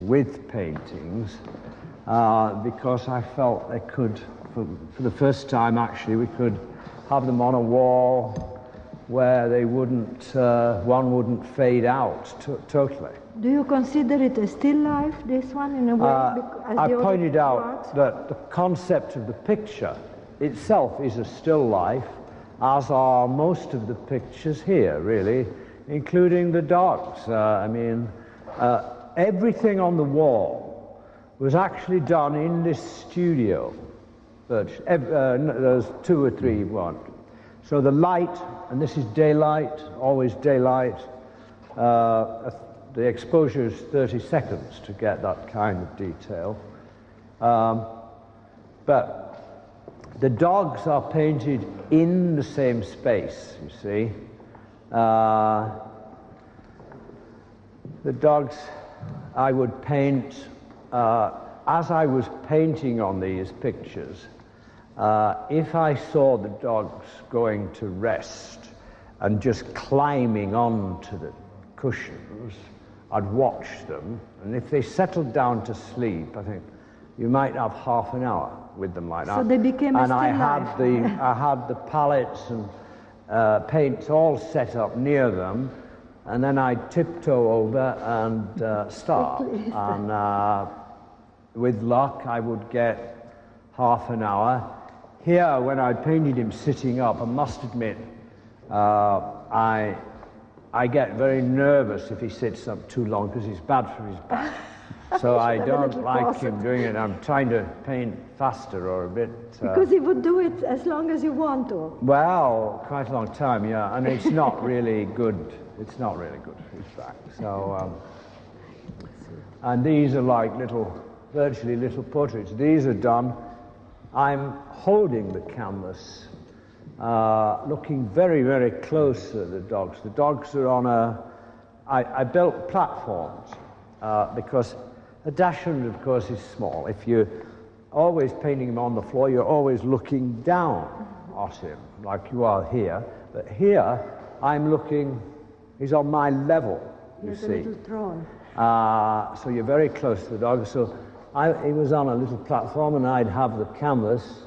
with paintings because I felt they could, for the first time actually, we could have them on a wall where they wouldn't, one wouldn't fade out totally. Do you consider it a still life, this one, in a way? I pointed out that the concept of the picture itself is a still life, as are most of the pictures here, really, including the dogs. Everything on the wall was actually done in this studio. There's 2 or 3 one. So the light, and this is daylight, always daylight. The exposure is 30 seconds to get that kind of detail. But the dogs are painted in the same space, you see. The dogs I would paint, as I was painting on these pictures, if I saw the dogs going to rest and just climbing onto the cushions, I'd watch them, and if they settled down to sleep, I think you might have half an hour with them like that. So they became a still I had the palettes and paints all set up near them, and then I'd tiptoe over and start. And with luck, I would get half an hour. Here, when I painted him sitting up, I must admit, I get very nervous if he sits up too long because it's bad for his back. So I don't like him doing it. I'm trying to paint faster or a bit... because he would do it as long as you want to. Well, quite a long time, yeah. And it's not really good. It's not really good for his back. So, and these are like virtually little portraits. These are done. I'm holding the canvas, looking very, very close at the dogs. The dogs are on I built platforms because a dachshund, of course, is small. If you're always painting him on the floor, you're always looking down at him, like you are here. But here, I'm looking, he's on my level, you see. There's a little throne. So you're very close to the dog. So he was on a little platform, and I'd have the canvas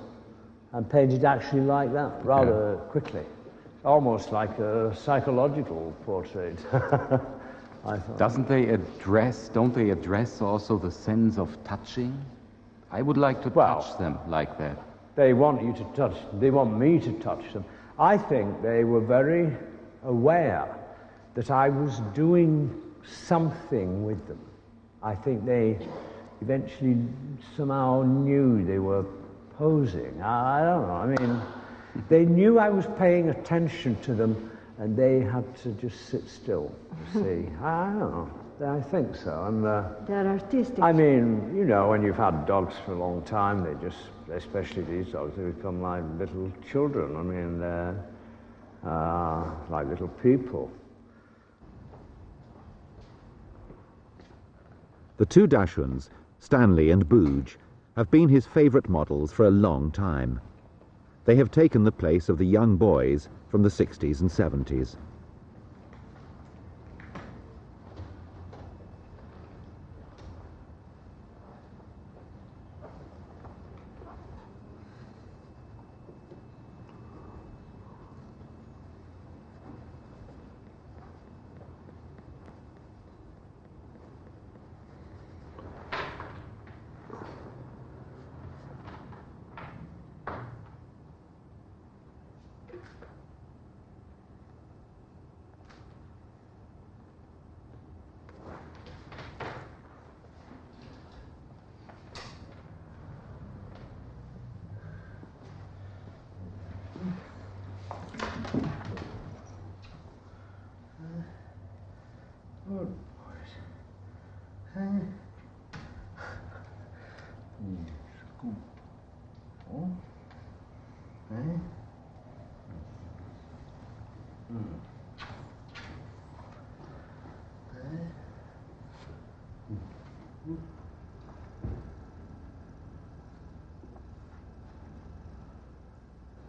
and paint it actually like that, rather quickly. Almost like a psychological portrait. I thought. Don't they address also the sense of touching? I would like to touch them like that. They want you to touch, they want me to touch them. I think they were very aware that I was doing something with them. I think they eventually somehow knew they were posing. I don't know, I mean, they knew I was paying attention to them, and they had to just sit still, you see. I don't know, I think so. And they're artistic. I mean, you know, when you've had dogs for a long time, they just, especially these dogs, they become like little children. I mean, they're like little people. The 2 Dachshunds, Stanley and Booge, have been his favourite models for a long time. They have taken the place of the young boys from the 60s and 70s.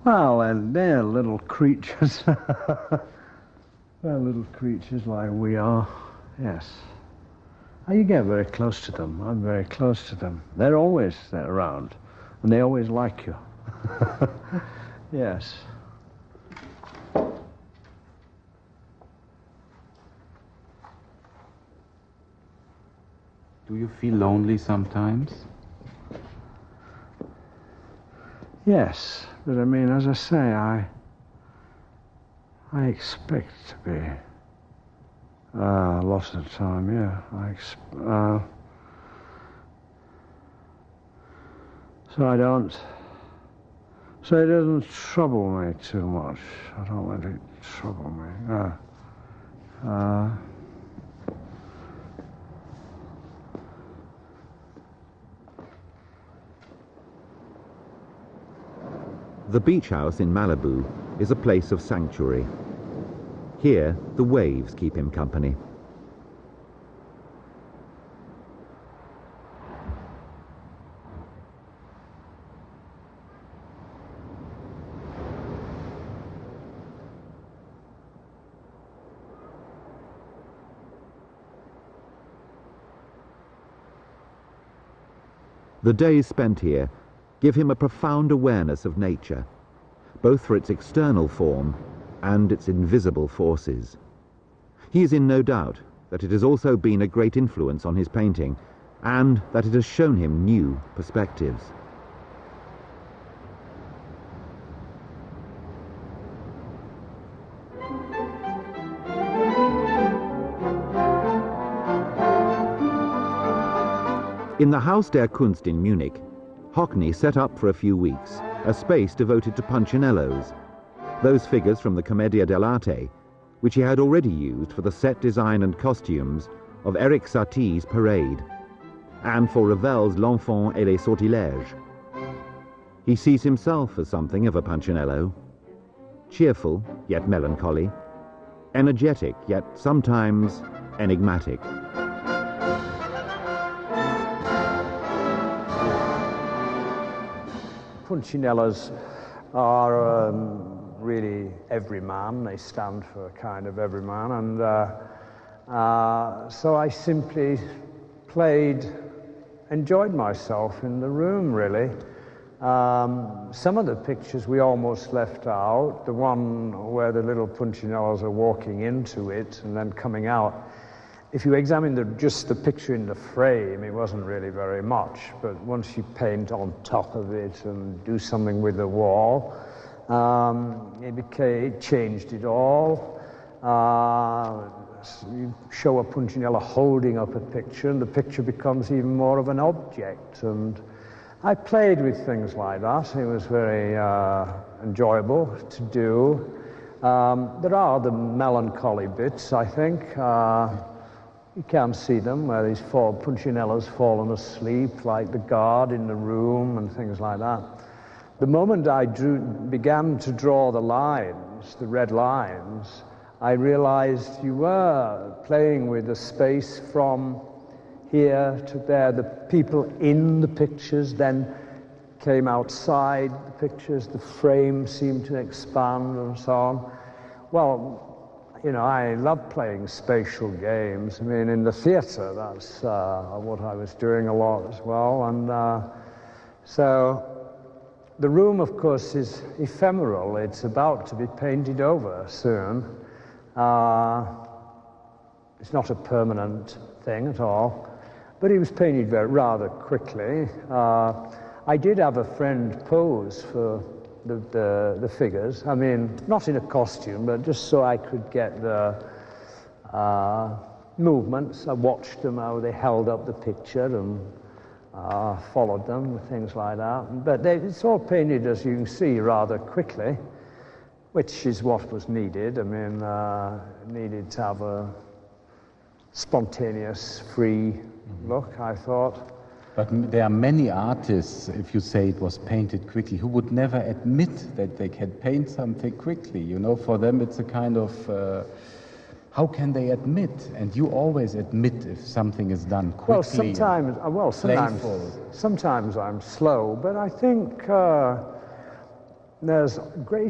Well, and they're little creatures. They're little creatures like we are, yes. You get very close to them. I'm very close to them. They're always around, and they always like you. Yes. Do you feel lonely sometimes? Yes, but I mean, as I say, I expect to be lots of the time. Yeah, so I don't. So it doesn't trouble me too much. I don't let it trouble me. The beach house in Malibu is a place of sanctuary. Here, the waves keep him company. The days spent here give him a profound awareness of nature, both for its external form and its invisible forces. He is in no doubt that it has also been a great influence on his painting, and that it has shown him new perspectives. In the Haus der Kunst in Munich, Hockney set up for a few weeks a space devoted to Punchinellos, those figures from the Commedia dell'arte, which he had already used for the set design and costumes of Eric Satie's Parade, and for Ravel's L'Enfant et les Sortilèges. He sees himself as something of a Punchinello, cheerful yet melancholy, energetic yet sometimes enigmatic. Punchinellos are really everyman. They stand for a kind of everyman, and so I simply enjoyed myself in the room, really. Some of the pictures we almost left out. The one where the little Punchinellos are walking into it and then coming out. If you examine just the picture in the frame, it wasn't really very much, but once you paint on top of it and do something with the wall, it changed it all. You show a Punchinello holding up a picture, and the picture becomes even more of an object. And I played with things like that. It was very enjoyable to do. There are the melancholy bits, I think. You can't see them, where these four Punchinellos fallen asleep, like the guard in the room and things like that. The moment I began to draw the lines, the red lines, I realized you were playing with the space from here to there. The people in the pictures then came outside the pictures, the frame seemed to expand and so on. Well, you know, I love playing spatial games. I mean, in the theatre, that's what I was doing a lot as well. And so the room, of course, is ephemeral. It's about to be painted over soon. It's not a permanent thing at all. But it was painted rather quickly. I did have a friend pose for the figures. I mean, not in a costume, but just so I could get the movements. I watched them, how they held up the picture, and followed them, things like that. But it's all painted, as you can see, rather quickly, which is what was needed. I mean, needed to have a spontaneous, free look, I thought. But there are many artists, if you say it was painted quickly, who would never admit that they can paint something quickly. You know, for them it's a kind of, how can they admit? And you always admit if something is done quickly. Sometimes I'm slow, but I think there's great